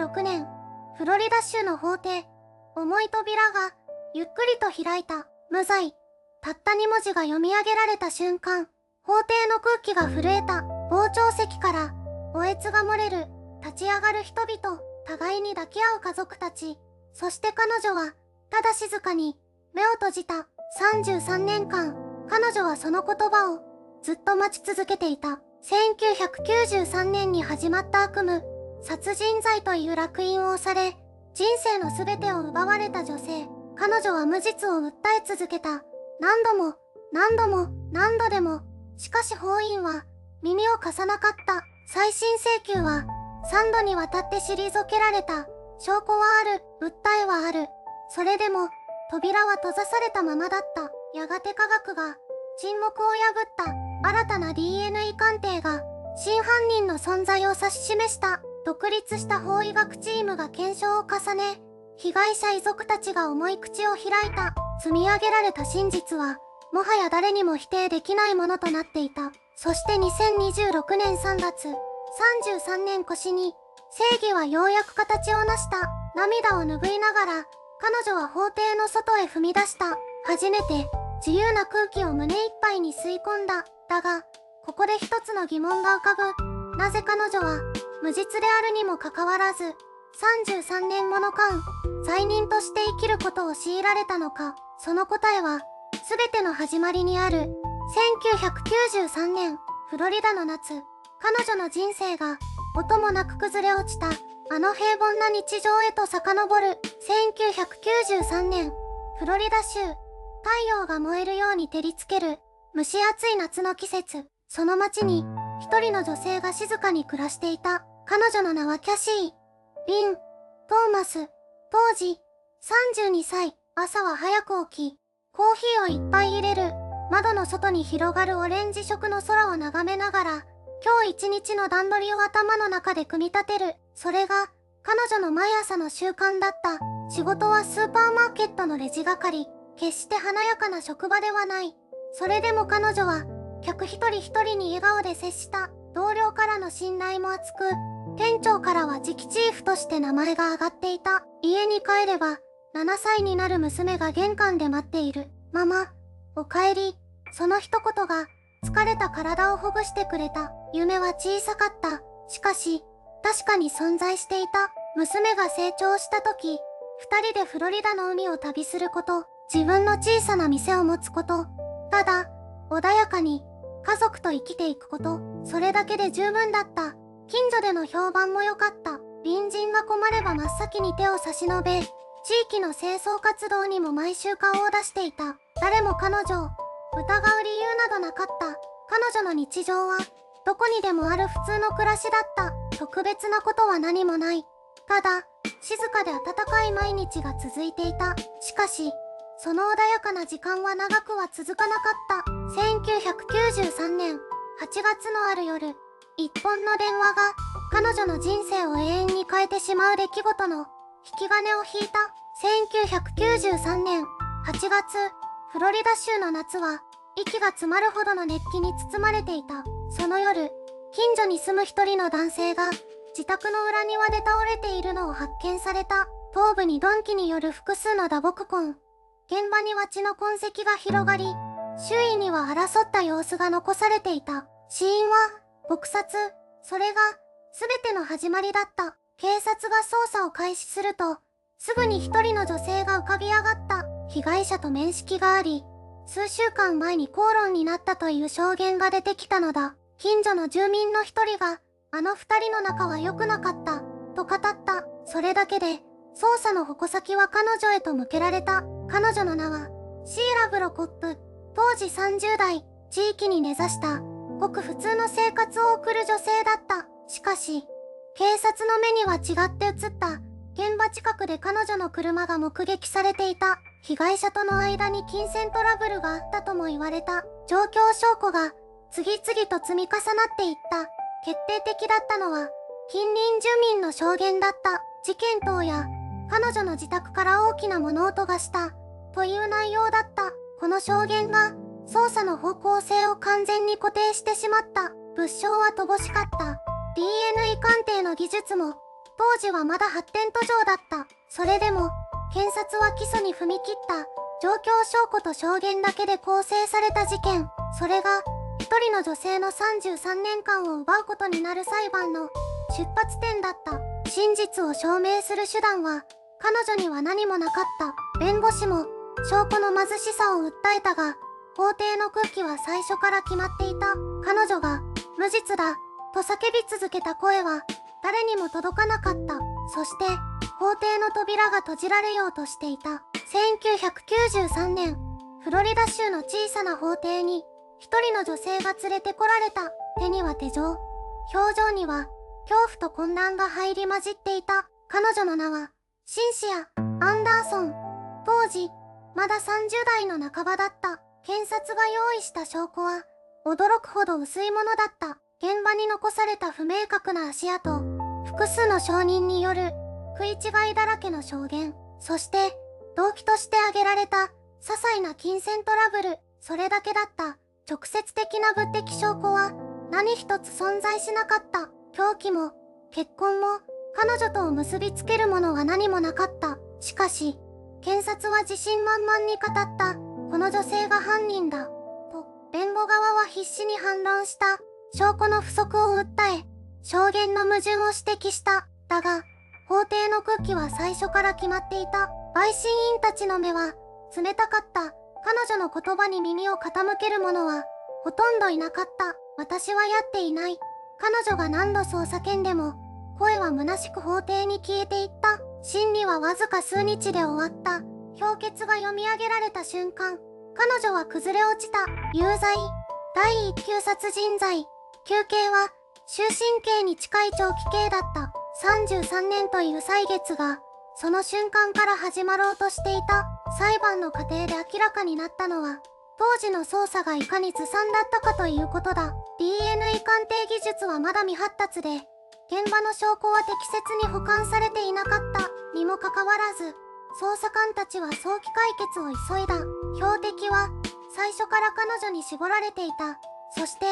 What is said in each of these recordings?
2026年、フロリダ州の法廷、重い扉がゆっくりと開いた。無罪。たった2文字が読み上げられた瞬間、法廷の空気が震えた。傍聴席からおえつが漏れる。立ち上がる人々、互いに抱き合う家族たち。そして彼女はただ静かに目を閉じた。33年間、彼女はその言葉をずっと待ち続けていた。1993年に始まった悪夢、殺人罪という烙印を押され、人生の全てを奪われた女性。彼女は無実を訴え続けた。何度も、何度も、何度でも。しかし法院は耳を貸さなかった。再審請求は3度にわたって退けられた。証拠はある、訴えはある。それでも、扉は閉ざされたままだった。やがて科学が沈黙を破った。新たな DNA 鑑定が真犯人の存在を指し示した。独立した法医学チームが検証を重ね、被害者遺族たちが重い口を開いた。積み上げられた真実は、もはや誰にも否定できないものとなっていた。そして2026年3月、33年越しに、正義はようやく形を成した。涙を拭いながら、彼女は法廷の外へ踏み出した。初めて、自由な空気を胸いっぱいに吸い込んだ。だが、ここで一つの疑問が浮かぶ。なぜ彼女は、無実であるにもかかわらず、33年もの間、罪人として生きることを強いられたのか。その答えは、すべての始まりにある。1993年、フロリダの夏、彼女の人生が、音もなく崩れ落ちた。あの平凡な日常へと遡る。1993年、フロリダ州、太陽が燃えるように照りつける、蒸し暑い夏の季節。その街に、一人の女性が静かに暮らしていた。彼女の名はキャシー・リン・トーマス。当時、32歳。朝は早く起き、コーヒーをいっぱい入れる。窓の外に広がるオレンジ色の空を眺めながら、今日一日の段取りを頭の中で組み立てる。それが、彼女の毎朝の習慣だった。仕事はスーパーマーケットのレジ係。決して華やかな職場ではない。それでも彼女は、客一人一人に笑顔で接した。同僚からの信頼も厚く、店長からは次期チーフとして名前が挙がっていた。家に帰れば、7歳になる娘が玄関で待っている。ママ、おかえり。その一言が、疲れた体をほぐしてくれた。夢は小さかった。しかし、確かに存在していた。娘が成長した時、二人でフロリダの海を旅すること、自分の小さな店を持つこと、ただ、穏やかに、家族と生きていくこと、それだけで十分だった。近所での評判も良かった。隣人が困れば真っ先に手を差し伸べ、地域の清掃活動にも毎週顔を出していた。誰も彼女を疑う理由などなかった。彼女の日常は、どこにでもある普通の暮らしだった。特別なことは何もない。ただ、静かで温かい毎日が続いていた。しかし、その穏やかな時間は長くは続かなかった。1993年8月のある夜、一本の電話が彼女の人生を永遠に変えてしまう出来事の引き金を引いた。1993年8月、フロリダ州の夏は息が詰まるほどの熱気に包まれていた。その夜、近所に住む一人の男性が自宅の裏庭で倒れているのを発見された。頭部に鈍器による複数の打撲痕。現場には血の痕跡が広がり、周囲には争った様子が残されていた。死因は、撲殺。それが、全ての始まりだった。警察が捜査を開始すると、すぐに一人の女性が浮かび上がった。被害者と面識があり、数週間前に口論になったという証言が出てきたのだ。近所の住民の一人が、あの二人の仲は良くなかった、と語った。それだけで、捜査の矛先は彼女へと向けられた。彼女の名は、シーラ・ブロコップ。当時30代、地域に根ざした、ごく普通の生活を送る女性だった。しかし、警察の目には違って映った。現場近くで彼女の車が目撃されていた。被害者との間に金銭トラブルがあったとも言われた。状況証拠が、次々と積み重なっていった。決定的だったのは、近隣住民の証言だった。事件当夜、彼女の自宅から大きな物音がした、という内容だった。この証言が、捜査の方向性を完全に固定してしまった。物証は乏しかった。DNA 鑑定の技術も、当時はまだ発展途上だった。それでも、検察は起訴に踏み切った。状況証拠と証言だけで構成された事件。それが、一人の女性の33年間を奪うことになる裁判の出発点だった。真実を証明する手段は、彼女には何もなかった。弁護士も、証拠の貧しさを訴えたが、法廷の空気は最初から決まっていた。彼女が、無実だ、と叫び続けた声は、誰にも届かなかった。そして、法廷の扉が閉じられようとしていた。1993年、フロリダ州の小さな法廷に、一人の女性が連れてこられた。手には手錠。表情には、恐怖と混乱が入り混じっていた。彼女の名は、シンシア・アンダーソン。当時、まだ30代の半ばだった。検察が用意した証拠は、驚くほど薄いものだった。現場に残された不明確な足跡、複数の証人による食い違いだらけの証言、そして動機として挙げられた些細な金銭トラブル、それだけだった。直接的な物的証拠は何一つ存在しなかった。凶器も血痕も彼女とを結びつけるものは何もなかった。しかし、検察は自信満々に語った。この女性が犯人だ。と、弁護側は必死に反論した。証拠の不足を訴え、証言の矛盾を指摘した。だが、法廷の空気は最初から決まっていた。陪審員たちの目は冷たかった。彼女の言葉に耳を傾ける者はほとんどいなかった。私はやっていない。彼女が何度そう叫んでも、声は虚しく法廷に消えていった。審理はわずか数日で終わった。評決が読み上げられた瞬間、彼女は崩れ落ちた。有罪。第一級殺人罪。求刑は終身刑に近い長期刑だった。33年という歳月が、その瞬間から始まろうとしていた。裁判の過程で明らかになったのは、当時の捜査がいかにずさんだったかということだ。DNA 鑑定技術はまだ未発達で、現場の証拠は適切に保管されていなかった。にもかかわらず、捜査官たちは早期解決を急いだ。標的は、最初から彼女に絞られていた。そして、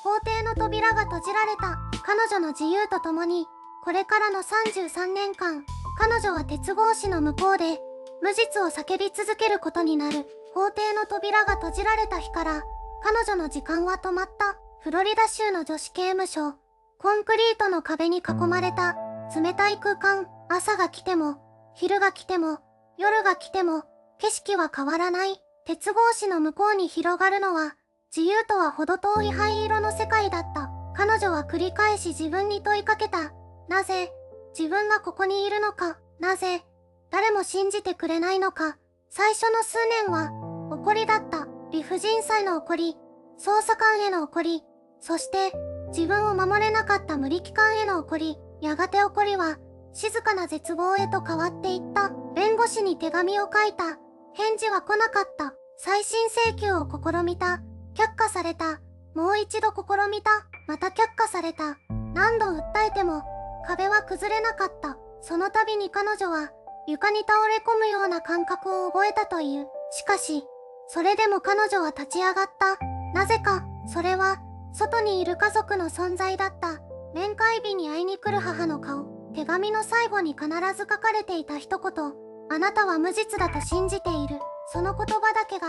法廷の扉が閉じられた。彼女の自由とともに、これからの33年間、彼女は鉄格子の向こうで、無実を叫び続けることになる。法廷の扉が閉じられた日から、彼女の時間は止まった。フロリダ州の女子刑務所。コンクリートの壁に囲まれた、冷たい空間。朝が来ても、昼が来ても、夜が来ても、景色は変わらない。鉄格子の向こうに広がるのは、自由とは程遠い灰色の世界だった。彼女は繰り返し自分に問いかけた。なぜ、自分がここにいるのか。なぜ、誰も信じてくれないのか。最初の数年は、怒りだった。理不尽さへの怒り、捜査官への怒り、そして、自分を守れなかった無力感への怒り。やがて怒りは、静かな絶望へと変わっていった。弁護士に手紙を書いた。返事は来なかった。再審請求を試みた。却下された。もう一度試みた。また却下された。何度訴えても、壁は崩れなかった。その度に彼女は、床に倒れ込むような感覚を覚えたという。しかし、それでも彼女は立ち上がった。なぜか、それは、外にいる家族の存在だった。面会日に会いに来る母の顔。手紙の最後に必ず書かれていた一言。あなたは無実だと信じている。その言葉だけが、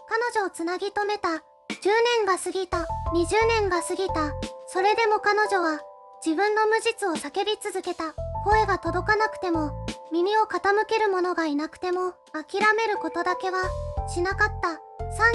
彼女をつなぎ止めた。10年が過ぎた。20年が過ぎた。それでも彼女は、自分の無実を叫び続けた。声が届かなくても、耳を傾ける者がいなくても、諦めることだけは、しなかった。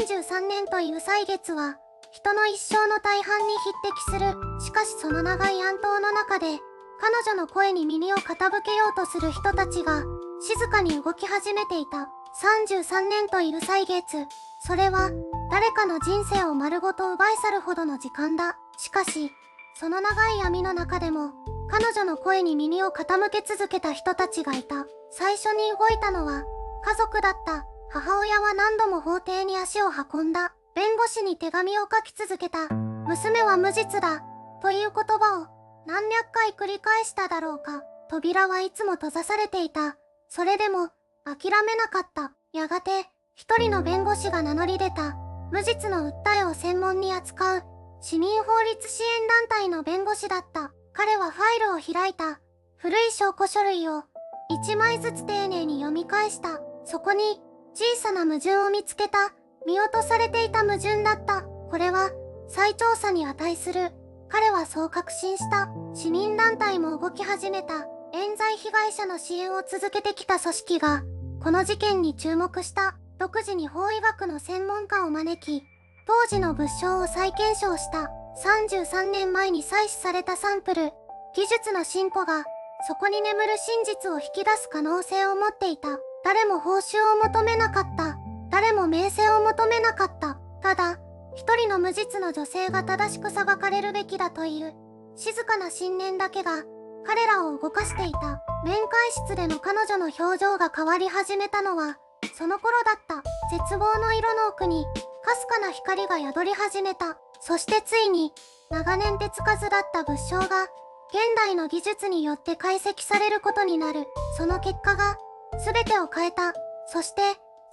33年という歳月は、人の一生の大半に匹敵する。しかしその長い暗闘の中で、彼女の声に耳を傾けようとする人たちが、静かに動き始めていた。33年という歳月。それは、誰かの人生を丸ごと奪い去るほどの時間だ。しかし、その長い闇の中でも、彼女の声に耳を傾け続けた人たちがいた。最初に動いたのは、家族だった。母親は何度も法廷に足を運んだ。弁護士に手紙を書き続けた。娘は無実だ。という言葉を、何百回繰り返しただろうか。扉はいつも閉ざされていた。それでも、諦めなかった。やがて、一人の弁護士が名乗り出た。無実の訴えを専門に扱う、市民法律支援団体の弁護士だった。彼はファイルを開いた。古い証拠書類を一枚ずつ丁寧に読み返した。そこに小さな矛盾を見つけた。見落とされていた矛盾だった。これは再調査に値する。彼はそう確信した。市民団体も動き始めた。冤罪被害者の支援を続けてきた組織がこの事件に注目した。独自に法医学の専門家を招き、当時の物証を再検証した。33年前に採取されたサンプル。技術の進歩がそこに眠る真実を引き出す可能性を持っていた。誰も報酬を求めなかった。誰も名声を求めなかった。ただ、一人の無実の女性が正しく裁かれるべきだという静かな信念だけが彼らを動かしていた。面会室での彼女の表情が変わり始めたのはその頃だった。絶望の色の奥にかすかな光が宿り始めた。そしてついに長年手つかずだった物証が現代の技術によって解析されることになる。その結果が全てを変えた。そして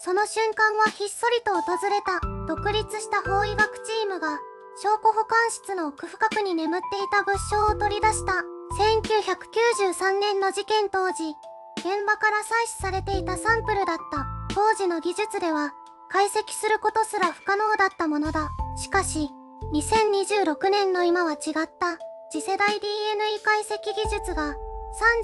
その瞬間はひっそりと訪れた。独立した法医学チームが証拠保管室の奥深くに眠っていた物証を取り出した。1993年の事件当時、現場から採取されていたサンプルだった。当時の技術では解析することすら不可能だったものだ。しかし、2026年の今は違った。次世代 DNA 解析技術が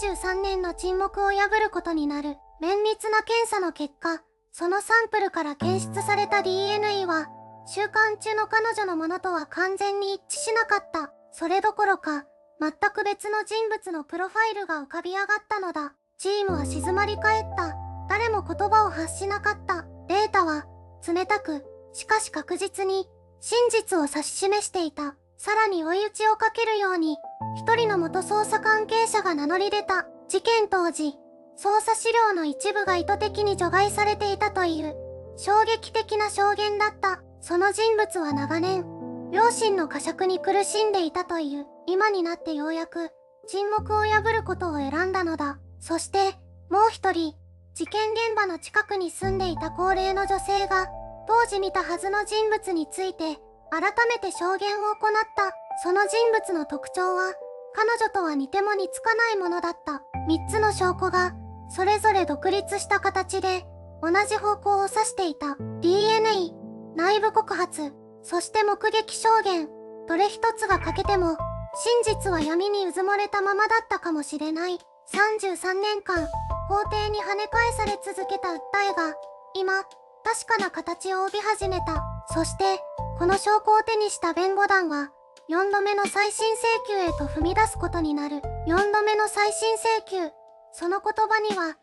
33年の沈黙を破ることになる。綿密な検査の結果、そのサンプルから検出された DNA は、収監中の彼女のものとは完全に一致しなかった。それどころか、全く別の人物のプロファイルが浮かび上がったのだ。チームは静まり返った。誰も言葉を発しなかった。データは、冷たく、しかし確実に、真実を指し示していた。さらに追い打ちをかけるように、一人の元捜査関係者が名乗り出た。事件当時、捜査資料の一部が意図的に除外されていたという、衝撃的な証言だった。その人物は長年、良心の呵責に苦しんでいたという。今になってようやく、沈黙を破ることを選んだのだ。そして、もう一人、事件現場の近くに住んでいた高齢の女性が、当時見たはずの人物について、改めて証言を行った。その人物の特徴は、彼女とは似ても似つかないものだった。3つの証拠が、それぞれ独立した形で、同じ方向を指していた。DNA、内部告発、そして目撃証言。どれ一つが欠けても、真実は闇にうずもれたままだったかもしれない。33年間、法廷に跳ね返され続けた訴えが、今、確かな形を帯び始めた。そして、この証拠を手にした弁護団は、4度目の再審請求へと踏み出すことになる。4度目の再審請求。その言葉には、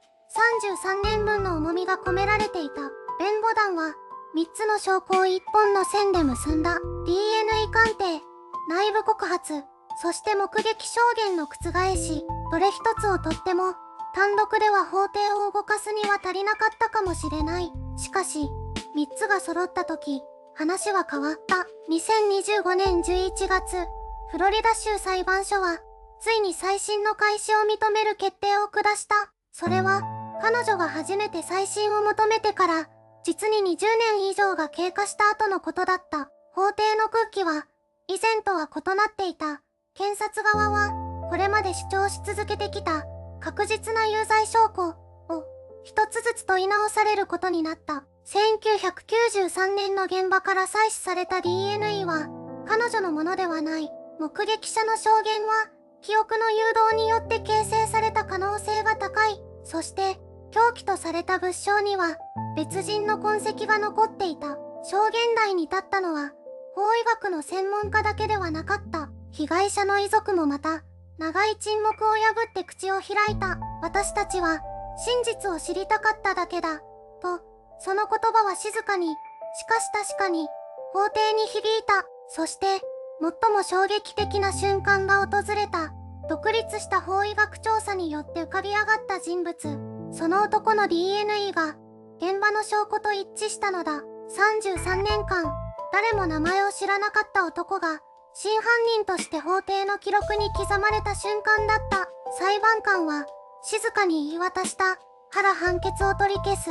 33年分の重みが込められていた。弁護団は、3つの証拠を1本の線で結んだ。DNA 鑑定、内部告発、そして目撃証言の覆し、どれ一つをとっても、単独では法廷を動かすには足りなかったかもしれない。しかし、3つが揃った時、話は変わった。2025年11月、フロリダ州裁判所は、ついに再審の開始を認める決定を下した。それは、彼女が初めて再審を求めてから、実に20年以上が経過した後のことだった。法廷の空気は、以前とは異なっていた。検察側は、これまで主張し続けてきた、確実な有罪証拠を、一つずつ問い直されることになった。1993年の現場から採取された DNA は、彼女のものではない。目撃者の証言は、記憶の誘導によって形成された可能性が高い。そして、凶器とされた物証には、別人の痕跡が残っていた。証言台に立ったのは、法医学の専門家だけではなかった。被害者の遺族もまた、長い沈黙を破って口を開いた。私たちは、真実を知りたかっただけだ。と、その言葉は静かに、しかし確かに、法廷に響いた。そして、最も衝撃的な瞬間が訪れた。独立した法医学調査によって浮かび上がった人物。その男の DNA が、現場の証拠と一致したのだ。33年間、誰も名前を知らなかった男が、真犯人として法廷の記録に刻まれた瞬間だった。裁判官は、静かに言い渡した。原判決を取り消す。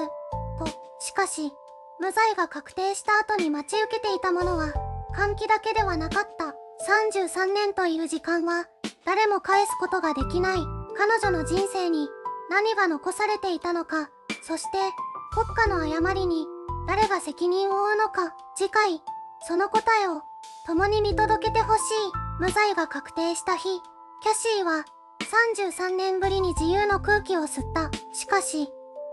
と、しかし、無罪が確定した後に待ち受けていたものは、歓喜だけではなかった。33年という時間は、誰も返すことができない。彼女の人生に何が残されていたのか、そして国家の誤りに誰が責任を負うのか。次回、その答えを共に見届けてほしい。無罪が確定した日、キャシーは33年ぶりに自由の空気を吸った。しかし、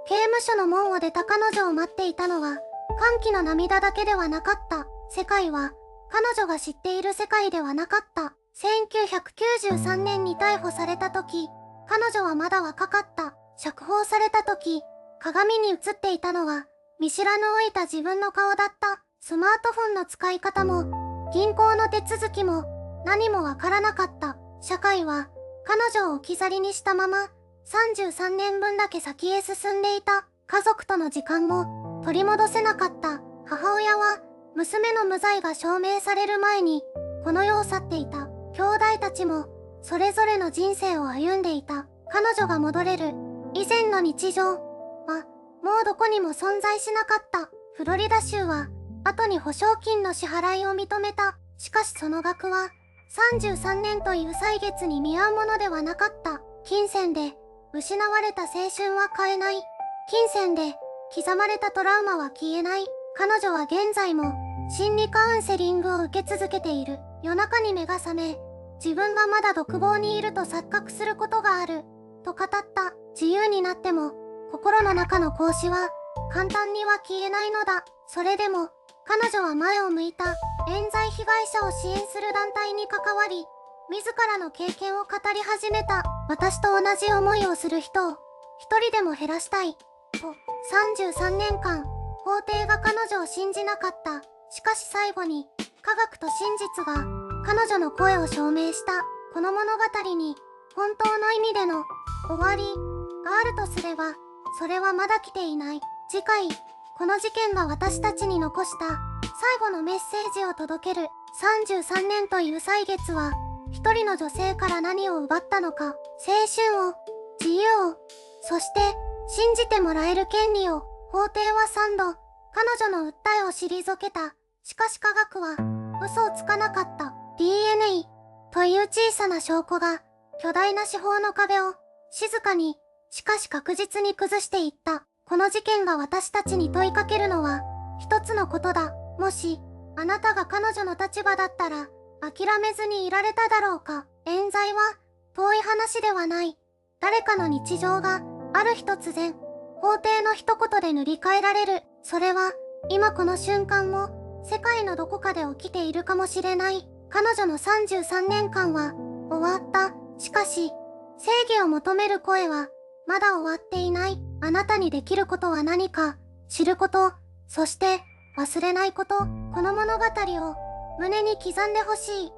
刑務所の門を出た彼女を待っていたのは歓喜の涙だけではなかった。世界は彼女が知っている世界ではなかった。1993年に逮捕された時、彼女はまだ若かった。釈放された時、鏡に映っていたのは見知らぬ老いた自分の顔だった。スマートフォンの使い方も銀行の手続きも何もわからなかった。社会は彼女を置き去りにしたまま33年分だけ先へ進んでいた。家族との時間も取り戻せなかった。母親は娘の無罪が証明される前にこの世を去っていた。兄弟たちもそれぞれの人生を歩んでいた。彼女が戻れる以前の日常はもうどこにも存在しなかった。フロリダ州は後に保証金の支払いを認めた。しかしその額は33年という歳月に見合うものではなかった。金銭で失われた青春は買えない。金銭で刻まれたトラウマは消えない。彼女は現在も心理カウンセリングを受け続けている。夜中に目が覚め、自分がまだ独房にいると錯覚することがあると語った。自由になっても心の中の格子は簡単には消えないのだ。それでも彼女は前を向いた。冤罪被害者を支援する団体に関わり、自らの経験を語り始めた。私と同じ思いをする人を一人でも減らしたいと。33年間法廷が彼女を信じなかった。しかし最後に科学と真実が彼女の声を証明した。この物語に本当の意味での終わりがあるとすれば、それはまだ来ていない。次回、この事件が私たちに残した最後のメッセージを届ける。33年という歳月は一人の女性から何を奪ったのか。青春を、自由を、そして信じてもらえる権利を。法廷は3度彼女の訴えを退けた。しかし科学は嘘をつかなかった。 DNA という小さな証拠が巨大な司法の壁を静かにしかし確実に崩していった。この事件が私たちに問いかけるのは一つのことだ。もしあなたが彼女の立場だったら諦めずにいられただろうか。冤罪は遠い話ではない。誰かの日常がある日突然法廷の一言で塗り替えられる。それは今この瞬間も世界のどこかで起きているかもしれない。彼女の33年間は終わった。しかし正義を求める声はまだ終わっていない。あなたにできることは何か。知ること、そして忘れないこと。この物語を胸に刻んでほしい。